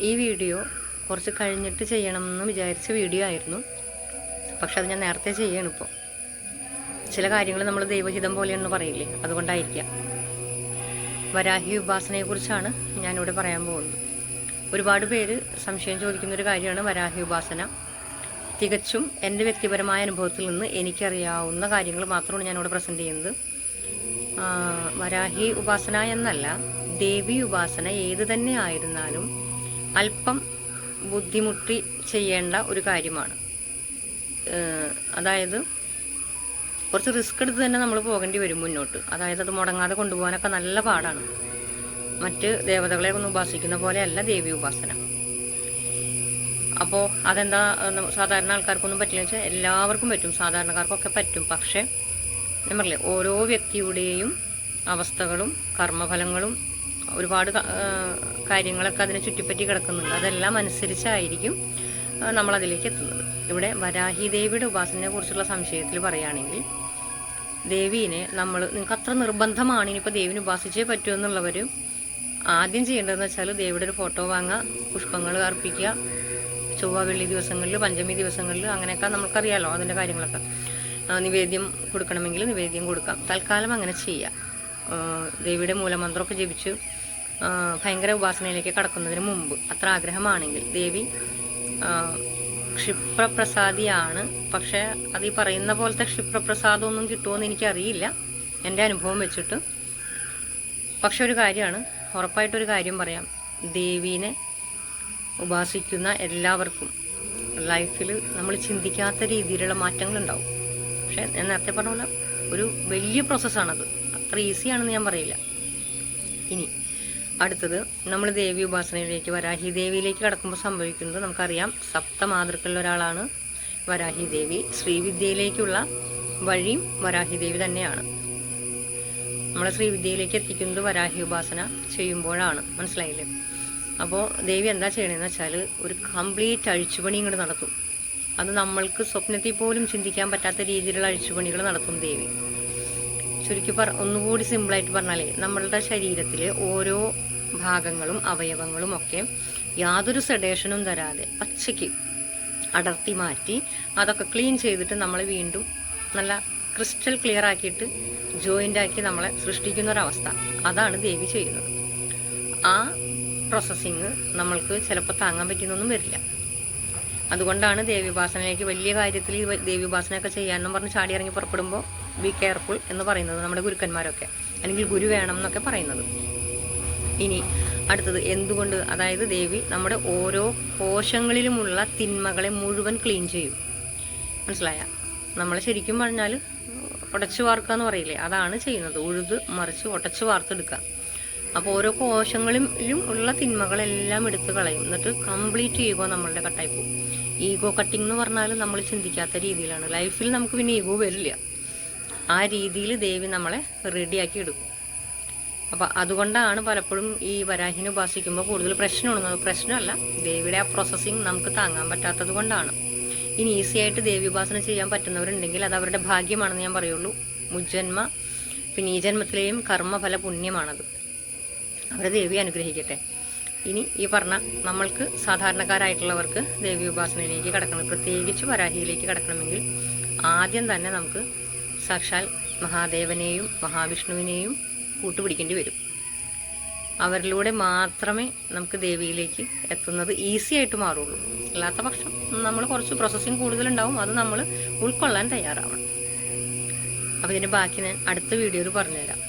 ഈ വീഡിയോ കുറച്ച് കഴിഞ്ഞിട്ട് ചെയ്യണമെന്ന് വിചാരിച്ച വീഡിയോ ആയിരുന്നു. പക്ഷെ അത് ഞാൻ നേരത്തെ ചെയ്യണം. ഇപ്പോൾ ചില കാര്യങ്ങൾ നമ്മൾ ദൈവഹിതം പോലെയെന്ന് പറയില്ലേ, അതുകൊണ്ടായിരിക്കാം. വരാഹി ഉപാസനയെക്കുറിച്ചാണ് ഞാനിവിടെ പറയാൻ പോകുന്നത്. ഒരുപാട് പേര് സംശയം ചോദിക്കുന്നൊരു കാര്യമാണ് വരാഹി ഉപാസന. തികച്ചും എൻ്റെ വ്യക്തിപരമായ അനുഭവത്തിൽ നിന്ന് എനിക്കറിയാവുന്ന കാര്യങ്ങൾ മാത്രമാണ് ഞാനിവിടെ പ്രസൻറ്റ് ചെയ്യുന്നത്. വരാഹി ഉപാസന എന്നല്ല, ദേവി ഉപാസന ഏത് തന്നെ ആയിരുന്നാലും അല്പം ബുദ്ധിമുട്ടി ചെയ്യേണ്ട ഒരു കാര്യമാണ്. അതായത് കുറച്ച് റിസ്ക് എടുത്ത് തന്നെ നമ്മൾ പോകേണ്ടി വരും മുന്നോട്ട്. അതായത് അത് മുടങ്ങാതെ കൊണ്ടുപോകാനൊക്കെ നല്ല പാടാണ്. മറ്റ് ദേവതകളെ ഒന്ന് ഉപാസിക്കുന്ന പോലെയല്ല ദേവി ഉപാസന. അപ്പോൾ അതെന്താ സാധാരണ ആൾക്കാർക്കൊന്നും പറ്റില്ല വെച്ചാൽ എല്ലാവർക്കും പറ്റും, സാധാരണക്കാർക്കൊക്കെ പറ്റും. പക്ഷേ ഞാൻ പറഞ്ഞില്ലേ, ഓരോ വ്യക്തിയുടെയും അവസ്ഥകളും കർമ്മഫലങ്ങളും ഒരുപാട് കാര്യങ്ങളൊക്കെ അതിനെ ചുറ്റിപ്പറ്റി കിടക്കുന്നുണ്ട്. അതെല്ലാം അനുസരിച്ചായിരിക്കും നമ്മളതിലേക്ക് എത്തുന്നത്. ഇവിടെ വരാഹി ദേവിയുടെ ഉപാസനയെ കുറിച്ചുള്ള സംശയത്തിൽ പറയുകയാണെങ്കിൽ, ദേവീനെ നിങ്ങൾക്ക് അത്ര നിർബന്ധമാണ് ഇനിയിപ്പോൾ ദേവിനെ ഉപാസിച്ചേ പറ്റൂ എന്നുള്ളവർ ആദ്യം ചെയ്യേണ്ടതെന്ന് വെച്ചാൽ ദേവിയുടെ ഒരു ഫോട്ടോ വാങ്ങുക, പുഷ്പങ്ങൾ അർപ്പിക്കുക. ചൊവ്വ വെള്ളി ദിവസങ്ങളിൽ, പഞ്ചമി ദിവസങ്ങളിൽ അങ്ങനെയൊക്കെ നമുക്കറിയാലോ അതിൻ്റെ കാര്യങ്ങളൊക്കെ. നിവേദ്യം കൊടുക്കണമെങ്കിൽ നിവേദ്യം കൊടുക്കാം. തൽക്കാലം അങ്ങനെ ചെയ്യാം. ദേവിയുടെ മൂലമന്ത്രമൊക്കെ ജപിച്ച് ഭയങ്കര ഉപാസനയിലേക്ക് കടക്കുന്നതിന് മുമ്പ് അത്ര ആഗ്രഹമാണെങ്കിൽ. ദേവി ക്ഷിപ്രപ്രസാദിയാണ്. പക്ഷേ അത് ഈ പറയുന്ന പോലത്തെ ക്ഷിപ്രപ്രസാദമൊന്നും കിട്ടുമോയെന്ന് എനിക്കറിയില്ല, എൻ്റെ അനുഭവം വെച്ചിട്ട്. പക്ഷെ ഒരു കാര്യമാണ്, ഉറപ്പായിട്ടൊരു കാര്യം പറയാം. ദേവീനെ ഉപാസിക്കുന്ന എല്ലാവർക്കും ലൈഫിൽ നമ്മൾ ചിന്തിക്കാത്ത രീതിയിലുള്ള മാറ്റങ്ങളുണ്ടാവും. പക്ഷെ ഞാൻ നേരത്തെ പറഞ്ഞ പോലെ ഒരു വലിയ പ്രോസസ്സാണത്. അത്ര ഈസിയാണെന്ന് ഞാൻ പറയില്ല. ഇനി അടുത്തത്, നമ്മൾ ദേവി ഉപാസനയിലേക്ക്, വരാഹി ദേവിയിലേക്ക് കടക്കുമ്പോൾ സംഭവിക്കുന്നത് നമുക്കറിയാം. സപ്തമാതൃക്കളിൽ ഒരാളാണ് വരാഹി ദേവി. ശ്രീവിദ്യയിലേക്കുള്ള വഴിയും വരാഹി ദേവി തന്നെയാണ്. നമ്മളെ ശ്രീവിദ്യയിലേക്ക് എത്തിക്കുന്നത് വരാഹി ഉപാസന ചെയ്യുമ്പോഴാണ്. മനസ്സിലായില്ലേ? അപ്പോൾ ദേവി എന്താ ചെയ്യണമെന്ന് വെച്ചാൽ ഒരു കംപ്ലീറ്റ് അഴിച്ചുപണി ഇങ്ങോട്ട് നടത്തും. അത് നമ്മൾക്ക് സ്വപ്നത്തിൽ പോലും ചിന്തിക്കാൻ പറ്റാത്ത രീതിയിലുള്ള അഴിച്ചുപണികൾ നടത്തും ദേവി. ചുരുക്കി ഒന്നുകൂടി സിമ്പിളായിട്ട് പറഞ്ഞാലേ, നമ്മളുടെ ശരീരത്തിലെ ഓരോ ഭാഗങ്ങളും അവയവങ്ങളും ഒക്കെ യാതൊരു സെഡേഷനും തരാതെ പച്ചയ്ക്ക് അടർത്തി മാറ്റി അതൊക്കെ ക്ലീൻ ചെയ്തിട്ട് നമ്മൾ വീണ്ടും നല്ല ക്രിസ്റ്റൽ ക്ലിയർ ആക്കിയിട്ട് ജോയിൻ്റ് ആക്കി നമ്മളെ സൃഷ്ടിക്കുന്ന ഒരവസ്ഥ. അതാണ് ദേവി ചെയ്യുന്നത്. ആ പ്രോസസ്സിങ് നമ്മൾക്ക് ചിലപ്പോൾ താങ്ങാൻ പറ്റുന്നൊന്നും വരില്ല. അതുകൊണ്ടാണ് ദേവി ഉപാസനയിലേക്ക് വലിയ കാര്യത്തിൽ ദേവി ഉപാസനയൊക്കെ ചെയ്യാമെന്നും പറഞ്ഞ് ചാടി ഇറങ്ങി പുറപ്പെടുമ്പോൾ ബി കെയർഫുൾ എന്ന് പറയുന്നത് നമ്മുടെ ഗുരുക്കന്മാരൊക്കെ, അല്ലെങ്കിൽ ഗുരു വേണം എന്നൊക്കെ പറയുന്നത്. ഇനി അടുത്തത്, എന്തുകൊണ്ട്? അതായത് ദേവി നമ്മുടെ ഓരോ കോശങ്ങളിലുമുള്ള തിന്മകളെ മുഴുവൻ ക്ലീൻ ചെയ്യും. മനസ്സിലായ? നമ്മൾ ശരിക്കും പറഞ്ഞാൽ ഉടച്ചു വാർക്കുക എന്ന് പറയില്ലേ, അതാണ് ചെയ്യുന്നത്. ഉഴുത് മറിച്ച് ഉടച്ചു വാർത്തെടുക്കുക. അപ്പോൾ ഓരോ കോശങ്ങളിലും ഉള്ള തിന്മകളെല്ലാം എടുത്ത് കളയും. എന്നിട്ട് കംപ്ലീറ്റ് ഈഗോ നമ്മളുടെ കട്ടായി പോകും. ഈഗോ കട്ടിംഗ് എന്ന് പറഞ്ഞാൽ നമ്മൾ ചിന്തിക്കാത്ത രീതിയിലാണ്. ലൈഫിൽ നമുക്ക് പിന്നെ ഈഗോ വരില്ല. ആ രീതിയിൽ ദേവി നമ്മളെ റെഡിയാക്കി എടുക്കും. അപ്പം അതുകൊണ്ടാണ് പലപ്പോഴും ഈ വരാഹിനെ ഉപാസിക്കുമ്പോൾ കൂടുതൽ പ്രശ്നമുള്ളത്. പ്രശ്നമല്ല, ദേവിയുടെ ആ പ്രോസസ്സിങ് നമുക്ക് താങ്ങാൻ പറ്റാത്തത് കൊണ്ടാണ്. ഇനി ഈസി ആയിട്ട് ദേവി ഉപാസന ചെയ്യാൻ പറ്റുന്നവരുണ്ടെങ്കിൽ അത് അവരുടെ ഭാഗ്യമാണെന്ന് ഞാൻ പറയുള്ളൂ. മുജ്ജന്മ പിന്നെ ഈ ജന്മത്തിലെയും കർമ്മഫല പുണ്യമാണത്. അവരെ ദേവി അനുഗ്രഹിക്കട്ടെ. ഇനി ഈ പറഞ്ഞ നമ്മൾക്ക് സാധാരണക്കാരായിട്ടുള്ളവർക്ക് ദേവി ഉപാസനയിലേക്ക് കടക്കണം, പ്രത്യേകിച്ച് വരാഹിയിലേക്ക് കടക്കണമെങ്കിൽ ആദ്യം തന്നെ നമുക്ക് സാക്ഷാൽ മഹാദേവനെയും മഹാവിഷ്ണുവിനെയും കൂട്ടുപിടിക്കേണ്ടി വരും. അവരിലൂടെ മാത്രമേ നമുക്ക് ദേവിയിലേക്ക് എത്തുന്നത് ഈസി ആയിട്ട് മാറുള്ളൂ. അല്ലാത്ത പക്ഷം നമ്മൾ കുറച്ച് പ്രോസസ്സിങ് കൂടുതലുണ്ടാവും. അത് നമ്മൾ ഉൾക്കൊള്ളാൻ തയ്യാറാവണം. അപ്പോൾ ഇതിൻ്റെ ബാക്കി ഞാൻ അടുത്ത വീഡിയോയിൽ പറഞ്ഞുതരാം.